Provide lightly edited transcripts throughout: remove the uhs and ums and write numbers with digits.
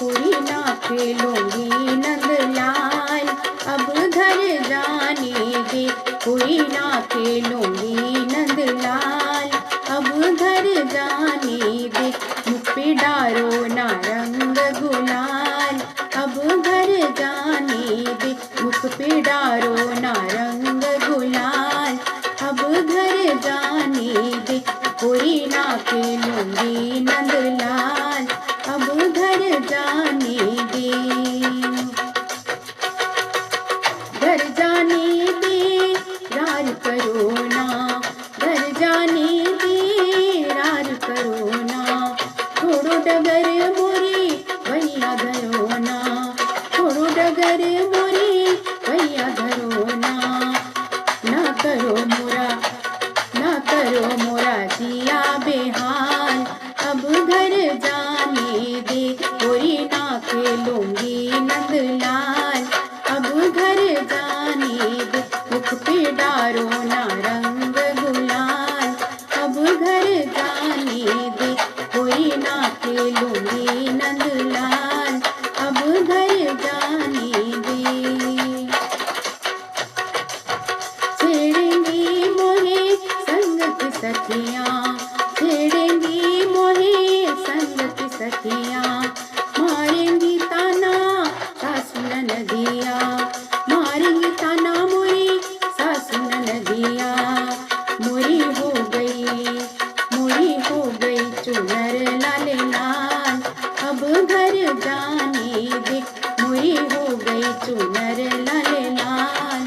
पूरी ना खेलूंगी नंदलाल, अब घर जाने दे। पूरी ना खेलूंगी नंदलाल, अब घर जाने दे। मुख पे डारो ना रंग गुलाल, अब घर जाने दे। मुख पे डारो ना रंग गुलाल, अब घर जाने दे। कोई ना खेलूंगी नंदलाल, अब घर जाने दे। घर जाने दे रार करो ना, घर जाने दे रार करो ना। छोड़ो डगर मोरी भैया धरो ना, छोड़ो डगर मोरी भैया धरो ना। ना करो मोरा, ना करो मोरा जिया बेहाल, अब घर जाने दे। कोई ना खेलूंगी नंदलाल, अब घर जाने दे। मुख पे डारो ना रंग गुलाल, अब घर जाने दे। कोई ना खेलूंगी नंदलाल, अब घर जाने दे। छेड़ेंगी मोहे संगत सखियाँ, छेड़ेंगी मोहे संगत सखियाँ। मारेंगी ताना सासु ननदिया, मारेंगी ताना मोरी सासु ननदिया। मोरी हो गई चुनर लाल लाल, अब घर जाने दे। मोरी हो गई चुनर लाल लाल,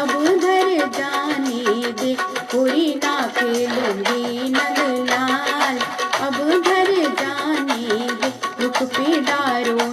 अब घर जाने दे। कोई ना खेलूंगी नंदलाल, अब घर जाने दे। मुख पे डारो